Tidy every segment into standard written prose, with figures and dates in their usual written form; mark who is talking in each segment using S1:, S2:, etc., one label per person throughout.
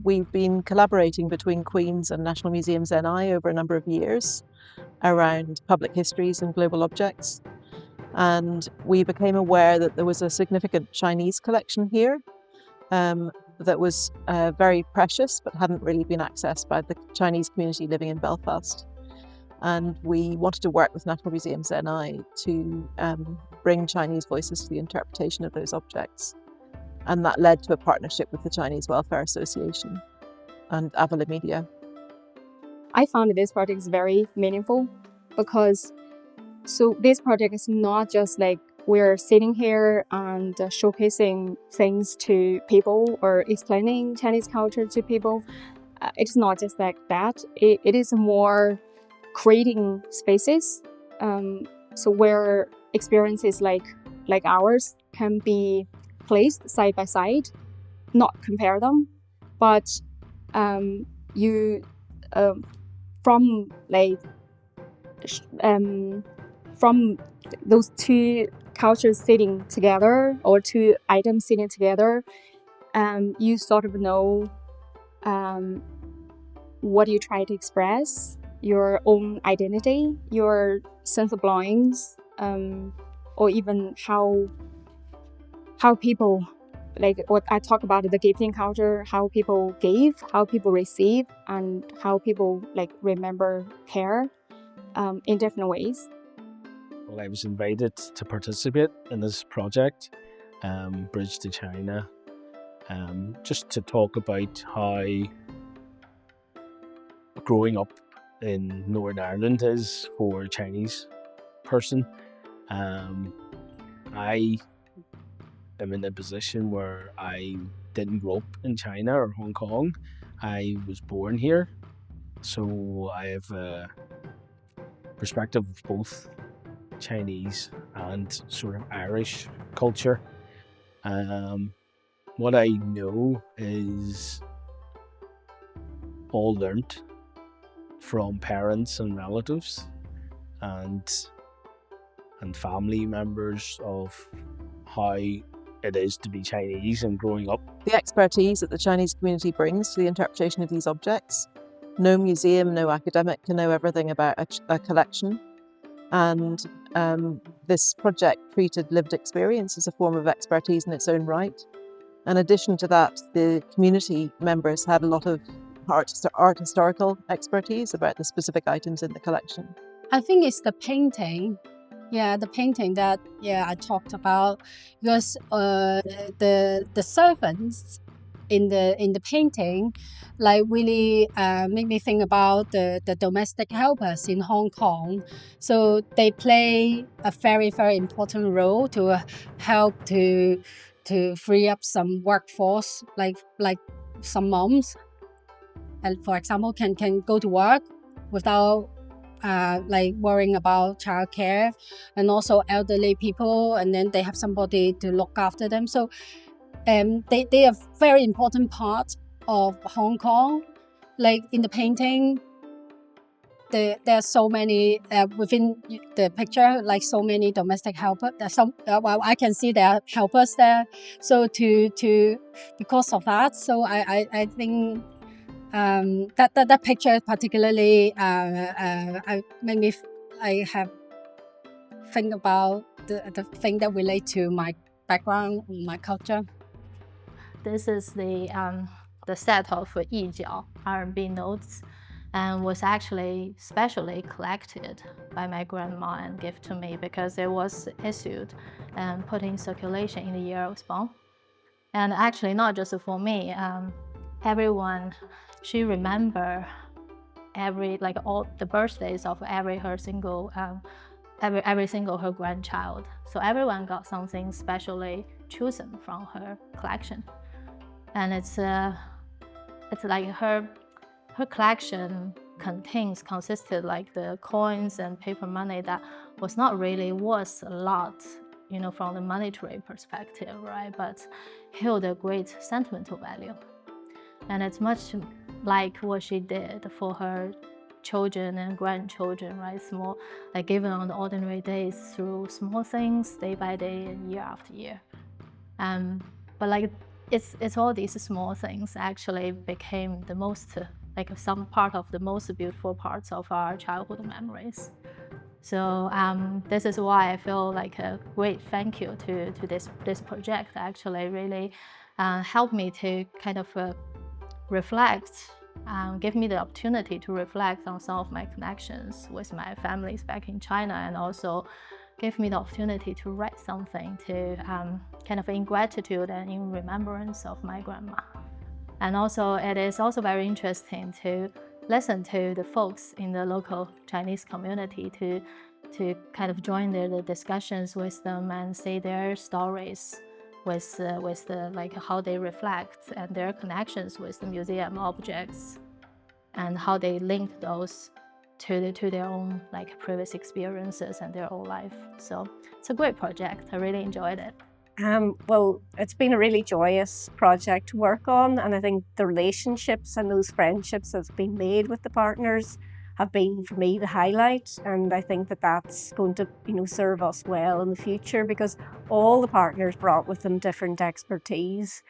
S1: we've been collaborating between Queen's and National Museums NI over a number of years around public histories and global objects. And we became aware that there was a significant Chinese collection here that was very precious but hadn't really been accessed by the Chinese community living in Belfast. And we wanted to work with National Museums NI to bring Chinese voices to the interpretation of those objects. And that led to a partnership with the Chinese Welfare Association and Avala Media.
S2: I found this project is very meaningful because this project is not just like we're sitting here and showcasing things to people or explaining Chinese culture to people. It's not just like that. It is more creating spaces so where experiences like ours can be placed side by side, not compare them, but from those two cultures sitting together or two items sitting together, you sort of know what you try to express, your own identity, your sense of belongings, or even how people, like what I talk about, the gifting culture, how people give, how people receive, and how people like remember, care in different ways.
S3: Well, I was invited to participate in this project, Bridge to China, just to talk about how growing up in Northern Ireland is for a Chinese person. I am in a position where I didn't grow up in China or Hong Kong. I was born here, so I have a perspective of both Chinese and sort of Irish culture. What I know is all learnt from parents and relatives and family members of how it is to be Chinese and growing up.
S1: The expertise that the Chinese community brings to the interpretation of these objects. No museum, no academic can know everything about a collection. And this project treated lived experience as a form of expertise in its own right. In addition to that, the community members had a lot of art historical expertise about the specific items in the collection.
S4: I think it's the painting. Yeah, the painting that I talked about, because the servants in the painting like really made me think about the domestic helpers in Hong Kong. So they play a very, very important role to help to free up some workforce, like some moms, and for example can go to work without like worrying about childcare, and also elderly people, and then they have somebody to look after them. So they are very important part of Hong Kong. Like in the painting, there are so many within the picture, like so many domestic helpers. Well, I can see there are helpers there. So because of that, so I think that picture particularly made me think about the thing that relate to my background, my culture.
S5: This is the set of Yijiao R&B notes, and was actually specially collected by my grandma and given to me because it was issued and put in circulation in the year I was born. And actually not just for me, everyone, she remember all the birthdays of every single her grandchild. So everyone got something specially chosen from her collection. And it's like her collection consisted like the coins and paper money that was not really worth a lot, from the monetary perspective, right? But held a great sentimental value. And it's much like what she did for her children and grandchildren, right? Small, like given on the ordinary days through small things, day by day and year after year. But like it's all these small things actually became the most, like some part of the most beautiful parts of our childhood memories. So this is why I feel like a great thank you to this project. Actually, really helped me to kind of reflect, give me the opportunity to reflect on some of my connections with my families back in China, and also give me the opportunity to write something to kind of in gratitude and in remembrance of my grandma. And also, it is also very interesting to listen to the folks in the local Chinese community to kind of join the discussions with them and see their stories with the like how they reflect and their connections with the museum objects and how they link those to their own like previous experiences and their own life. So it's a great project. I really enjoyed it.
S6: Well, it's been a really joyous project to work on, and I think the relationships and those friendships that's been made with the partners have been, for me, the highlight. And I think that that's going to, serve us well in the future, because all the partners brought with them different expertise.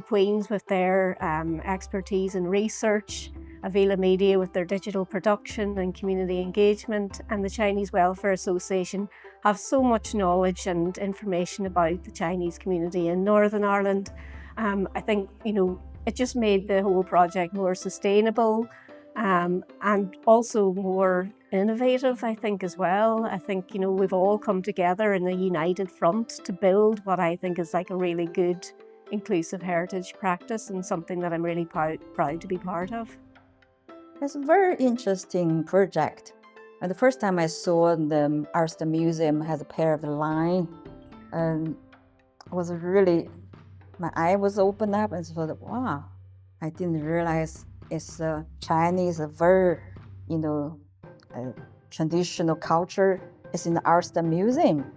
S6: Queen's with their expertise in research, Avila Media with their digital production and community engagement, and the Chinese Welfare Association have so much knowledge and information about the Chinese community in Northern Ireland. I think, it just made the whole project more sustainable and also more innovative, I think, as well. I think, we've all come together in a united front to build what I think is like a really good inclusive heritage practice, and something that I'm really proud to be part of.
S7: It's a very interesting project. And the first time I saw the Art Museum has a pair of line, and was really, my eye was opened up and thought, wow, I didn't realize it's a Chinese, a very, traditional culture. It's in the Art Museum.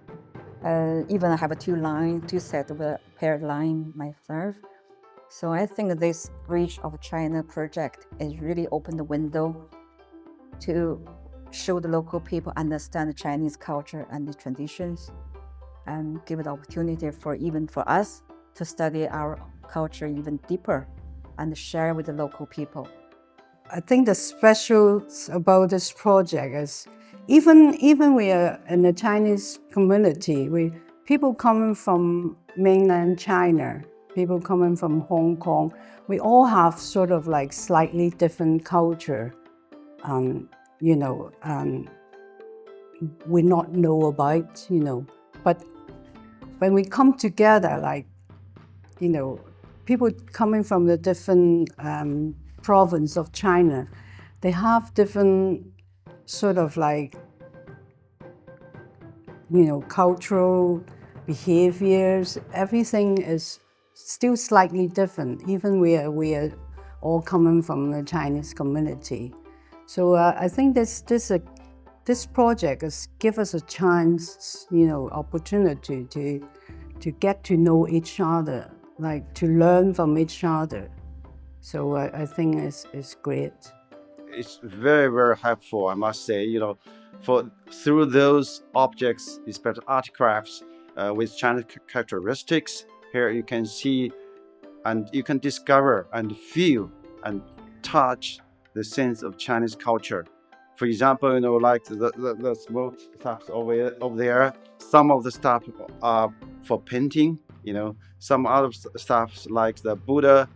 S7: Even I have two set of a paired line myself. So I think this Bridge of China project is really opened the window to show the local people understand the Chinese culture and the traditions, and give the opportunity even for us to study our culture even deeper and share with the local people.
S8: I think the special about this project is even we are in the Chinese community, people coming from mainland China, people coming from Hong Kong, we all have sort of like slightly different culture, we not know about, but when we come together, like, people coming from the different province of China, they have different sort of like, cultural behaviors. Everything is still slightly different, even we are all coming from the Chinese community. So I think this project has give us a chance, opportunity to get to know each other, like to learn from each other. So I think it's great.
S9: It's very, very helpful, I must say, through those objects, especially artifacts with Chinese characteristics. Here you can see and you can discover and feel and touch the sense of Chinese culture. For example, like the small stuff over there, some of the stuff are for painting, some other stuff like the Buddha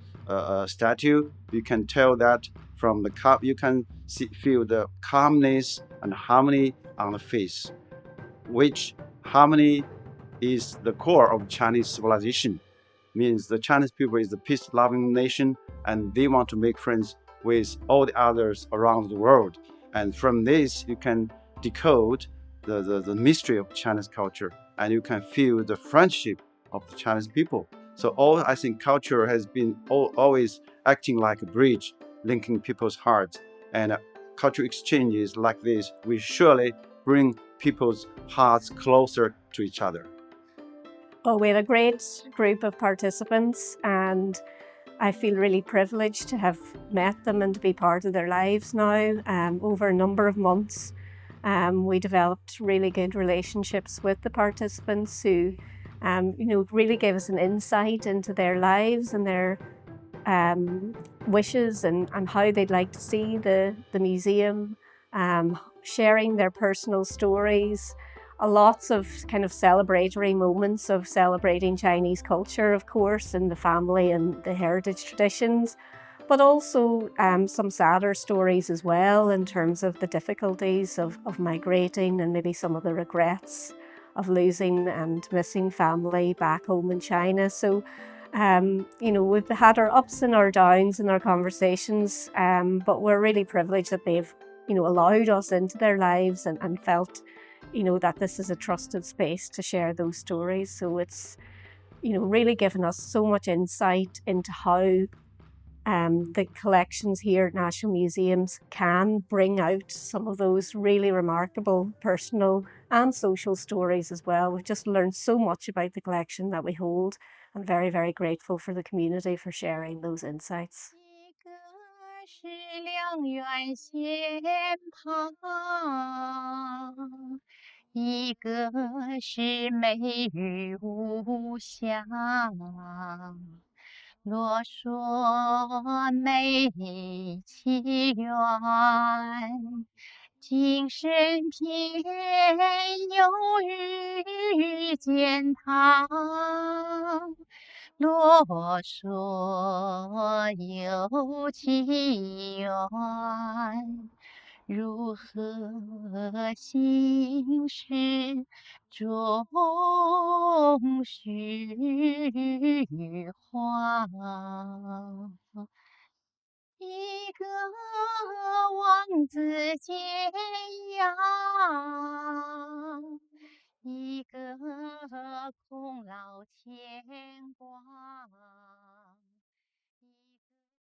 S9: statue, you can tell that from the you can feel the calmness and harmony on the face, which harmony is the core of Chinese civilization. Means the Chinese people is a peace-loving nation, and they want to make friends with all the others around the world. And from this, you can decode the mystery of Chinese culture, and you can feel the friendship of the Chinese people. So I think culture has been always acting like a bridge, linking people's hearts. And cultural exchanges like this will surely bring people's hearts closer to each other.
S6: Well, we had a great group of participants, and I feel really privileged to have met them and to be part of their lives now. Over a number of months, we developed really good relationships with the participants who really gave us an insight into their lives and their wishes and how they'd like to see the museum, sharing their personal stories, lots of kind of celebratory moments of celebrating Chinese culture, of course, and the family and the heritage traditions, but also some sadder stories as well in terms of the difficulties of migrating and maybe some of the regrets of losing and missing family back home in China. So we've had our ups and our downs in our conversations, but we're really privileged that they've, allowed us into their lives and felt, that this is a trusted space to share those stories. So it's, really given us so much insight into how the collections here at National Museums can bring out some of those really remarkable personal and social stories as well. We've just learned so much about the collection that we hold, and very, very grateful for the community for sharing those insights.
S10: 是良缘仙旁，一个是美玉无瑕。若说美其缘，今生偏又遇见他。若说有情缘，如何心事终须还？一个王子健洋，一个空劳牵挂。